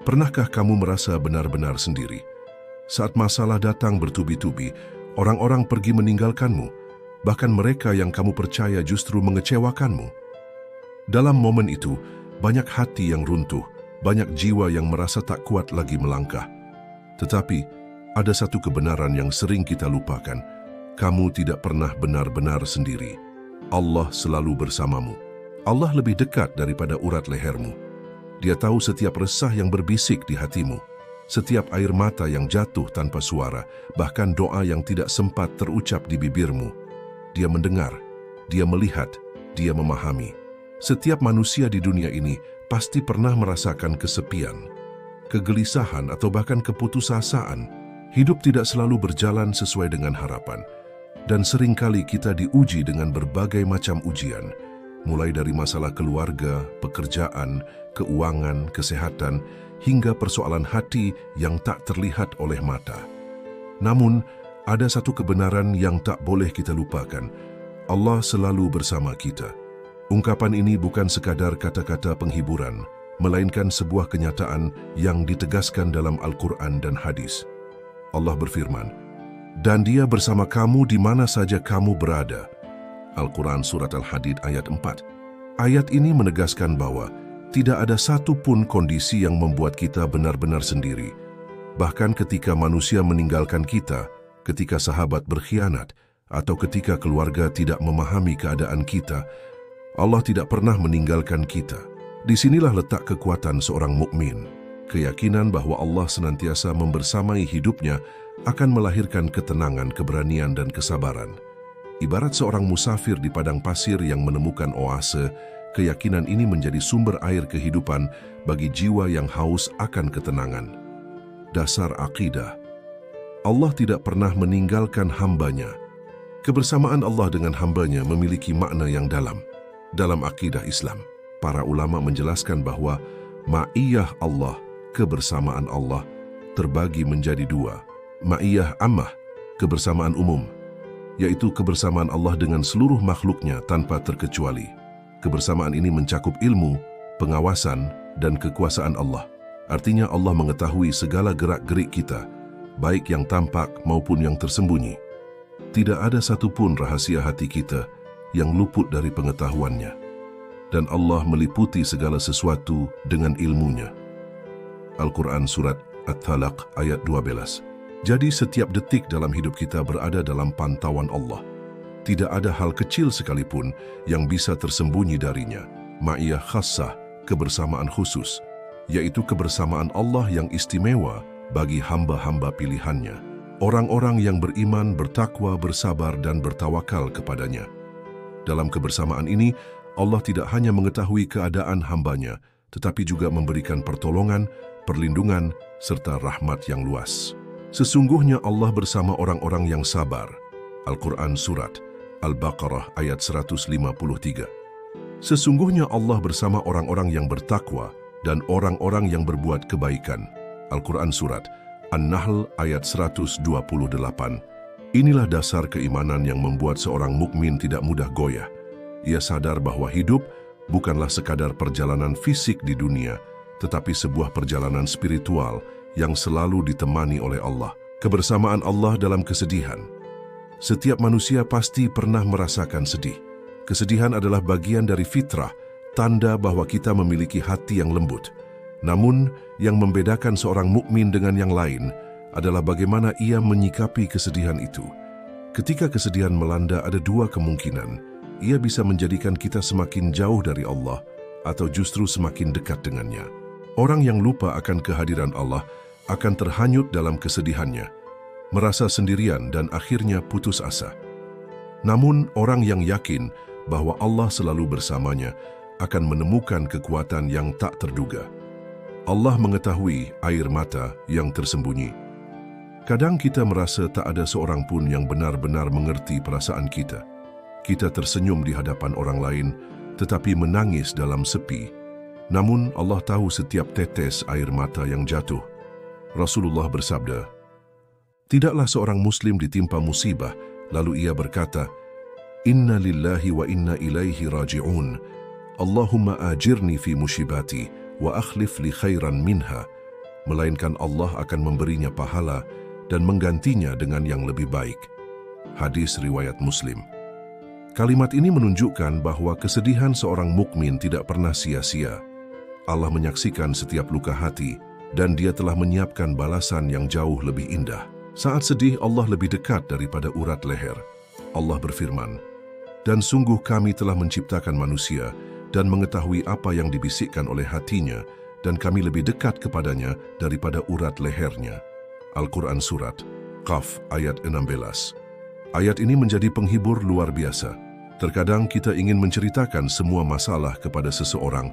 Pernahkah kamu merasa benar-benar sendiri? Saat masalah datang bertubi-tubi, orang-orang pergi meninggalkanmu, bahkan mereka yang kamu percaya justru mengecewakanmu. Dalam momen itu, banyak hati yang runtuh, banyak jiwa yang merasa tak kuat lagi melangkah. Tetapi, ada satu kebenaran yang sering kita lupakan. Kamu tidak pernah benar-benar sendiri. Allah selalu bersamamu. Allah lebih dekat daripada urat lehermu. Dia tahu setiap resah yang berbisik di hatimu, setiap air mata yang jatuh tanpa suara, bahkan doa yang tidak sempat terucap di bibirmu. Dia mendengar, dia melihat, dia memahami. Setiap manusia di dunia ini pasti pernah merasakan kesepian, kegelisahan, atau bahkan keputusasaan. Hidup tidak selalu berjalan sesuai dengan harapan, dan seringkali kita diuji dengan berbagai macam ujian, mulai dari masalah keluarga, pekerjaan, keuangan, kesehatan, hingga persoalan hati yang tak terlihat oleh mata. Namun, ada satu kebenaran yang tak boleh kita lupakan. Allah selalu bersama kita. Ungkapan ini bukan sekadar kata-kata penghiburan, melainkan sebuah kenyataan yang ditegaskan dalam Al-Quran dan hadis. Allah berfirman, "Dan Dia bersama kamu di mana saja kamu berada." Al-Quran Surat Al-Hadid ayat 4. Ayat ini menegaskan bahwa tidak ada satu pun kondisi yang membuat kita benar-benar sendiri. Bahkan ketika manusia meninggalkan kita, ketika sahabat berkhianat, atau ketika keluarga tidak memahami keadaan kita, Allah tidak pernah meninggalkan kita. Disinilah letak kekuatan seorang mukmin. Keyakinan bahwa Allah senantiasa membersamai hidupnya akan melahirkan ketenangan, keberanian, dan kesabaran. Ibarat seorang musafir di padang pasir yang menemukan oase, keyakinan ini menjadi sumber air kehidupan bagi jiwa yang haus akan ketenangan. Dasar akidah. Allah tidak pernah meninggalkan hambanya. Kebersamaan Allah dengan hambanya memiliki makna yang dalam. Dalam akidah Islam, para ulama menjelaskan bahwa ma'iyah Allah, kebersamaan Allah, terbagi menjadi dua. Ma'iyah ammah, kebersamaan umum, yaitu kebersamaan Allah dengan seluruh makhluknya tanpa terkecuali. Kebersamaan ini mencakup ilmu, pengawasan, dan kekuasaan Allah. Artinya Allah mengetahui segala gerak-gerik kita, baik yang tampak maupun yang tersembunyi. Tidak ada satupun rahasia hati kita yang luput dari pengetahuannya. Dan Allah meliputi segala sesuatu dengan ilmunya. Al-Quran Surat At-Talaq ayat 12. Jadi setiap detik dalam hidup kita berada dalam pantauan Allah. Tidak ada hal kecil sekalipun yang bisa tersembunyi darinya. Ma'iyah khassah, kebersamaan khusus, yaitu kebersamaan Allah yang istimewa bagi hamba-hamba pilihannya. Orang-orang yang beriman, bertakwa, bersabar, dan bertawakal kepadanya. Dalam kebersamaan ini, Allah tidak hanya mengetahui keadaan hambanya, tetapi juga memberikan pertolongan, perlindungan, serta rahmat yang luas. Sesungguhnya Allah bersama orang-orang yang sabar. Al-Quran Surat Al-Baqarah ayat 153. Sesungguhnya Allah bersama orang-orang yang bertakwa dan orang-orang yang berbuat kebaikan. Al-Quran Surat An-Nahl ayat 128. Inilah dasar keimanan yang membuat seorang mukmin tidak mudah goyah. Ia sadar bahwa hidup bukanlah sekadar perjalanan fisik di dunia, tetapi sebuah perjalanan spiritual yang selalu ditemani oleh Allah. Kebersamaan Allah dalam kesedihan. Setiap manusia pasti pernah merasakan sedih. Kesedihan adalah bagian dari fitrah, tanda bahwa kita memiliki hati yang lembut. Namun, yang membedakan seorang mukmin dengan yang lain adalah bagaimana ia menyikapi kesedihan itu. Ketika kesedihan melanda, ada dua kemungkinan. Ia bisa menjadikan kita semakin jauh dari Allah atau justru semakin dekat dengannya. Orang yang lupa akan kehadiran Allah akan terhanyut dalam kesedihannya, merasa sendirian dan akhirnya putus asa. Namun orang yang yakin bahwa Allah selalu bersamanya akan menemukan kekuatan yang tak terduga. Allah mengetahui air mata yang tersembunyi. Kadang kita merasa tak ada seorang pun yang benar-benar mengerti perasaan kita. Kita tersenyum di hadapan orang lain, tetapi menangis dalam sepi. Namun Allah tahu setiap tetes air mata yang jatuh. Rasulullah bersabda, "Tidaklah seorang muslim ditimpa musibah, lalu ia berkata, Inna lillahi wa inna ilaihi raji'un. Allahumma ajirni fi musibati wa akhlif li khairan minha. melainkan Allah akan memberinya pahala dan menggantinya dengan yang lebih baik. Hadis riwayat Muslim. Kalimat ini menunjukkan bahwa kesedihan seorang mukmin tidak pernah sia-sia. Allah menyaksikan setiap luka hati dan Dia telah menyiapkan balasan yang jauh lebih indah. Saat sedih, Allah lebih dekat daripada urat leher. Allah berfirman, "Dan sungguh kami telah menciptakan manusia dan mengetahui apa yang dibisikkan oleh hatinya, dan kami lebih dekat kepadanya daripada urat lehernya." Al-Quran Surat Qaf ayat 16. Ayat ini menjadi penghibur luar biasa. Terkadang kita ingin menceritakan semua masalah kepada seseorang,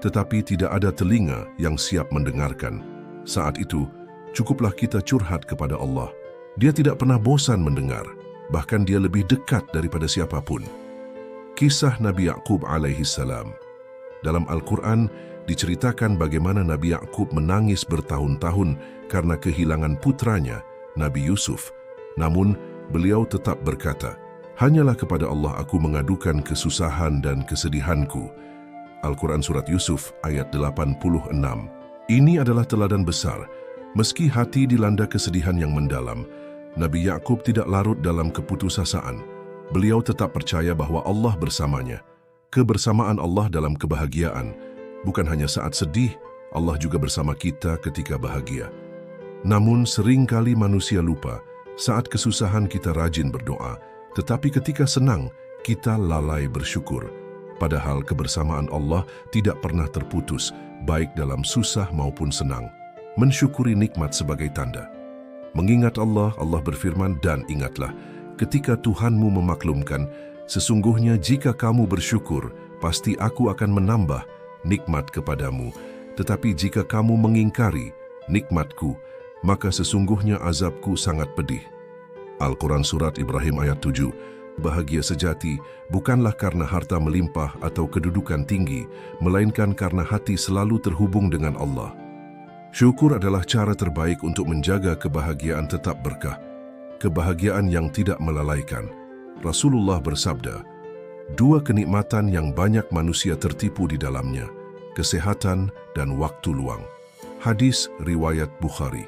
tetapi tidak ada telinga yang siap mendengarkan. Saat itu, cukuplah kita curhat kepada Allah. Dia tidak pernah bosan mendengar, bahkan Dia lebih dekat daripada siapapun. Kisah Nabi Ya'qub alaihi salam. Dalam Al-Quran diceritakan bagaimana Nabi Ya'qub menangis bertahun-tahun karena kehilangan putranya, Nabi Yusuf. Namun, beliau tetap berkata, "Hanyalah kepada Allah aku mengadukan kesusahan dan kesedihanku." Al-Quran Surat Yusuf ayat 86. Ini adalah teladan besar. Meski hati dilanda kesedihan yang mendalam, Nabi Ya'qub tidak larut dalam keputusasaan. Beliau tetap percaya bahwa Allah bersamanya. Kebersamaan Allah dalam kebahagiaan. Bukan hanya saat sedih, Allah juga bersama kita ketika bahagia. Namun seringkali manusia lupa, saat kesusahan kita rajin berdoa, tetapi ketika senang, kita lalai bersyukur. Padahal kebersamaan Allah tidak pernah terputus, baik dalam susah maupun senang. Mensyukuri nikmat sebagai tanda. Mengingat Allah, Allah berfirman, "Dan ingatlah, ketika Tuhanmu memaklumkan, sesungguhnya jika kamu bersyukur, pasti aku akan menambah nikmat kepadamu. Tetapi jika kamu mengingkari nikmatku, maka sesungguhnya azabku sangat pedih." Al-Quran Surat Ibrahim ayat 7. Bahagia sejati bukanlah karena harta melimpah atau kedudukan tinggi, melainkan karena hati selalu terhubung dengan Allah. Syukur adalah cara terbaik untuk menjaga kebahagiaan tetap berkah, kebahagiaan yang tidak melalaikan. Rasulullah bersabda, "Dua kenikmatan yang banyak manusia tertipu di dalamnya, kesehatan dan waktu luang." Hadis riwayat Bukhari.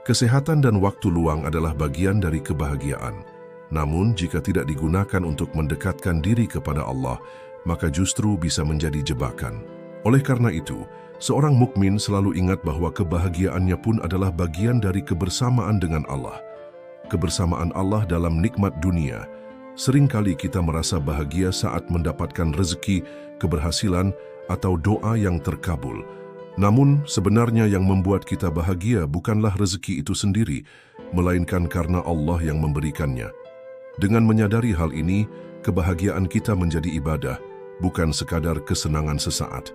Kesehatan dan waktu luang adalah bagian dari kebahagiaan. Namun, jika tidak digunakan untuk mendekatkan diri kepada Allah, maka justru bisa menjadi jebakan. Oleh karena itu, seorang mukmin selalu ingat bahwa kebahagiaannya pun adalah bagian dari kebersamaan dengan Allah. Kebersamaan Allah dalam nikmat dunia. Seringkali kita merasa bahagia saat mendapatkan rezeki, keberhasilan, atau doa yang terkabul. Namun, sebenarnya yang membuat kita bahagia bukanlah rezeki itu sendiri, melainkan karena Allah yang memberikannya. Dengan menyadari hal ini, kebahagiaan kita menjadi ibadah, bukan sekadar kesenangan sesaat.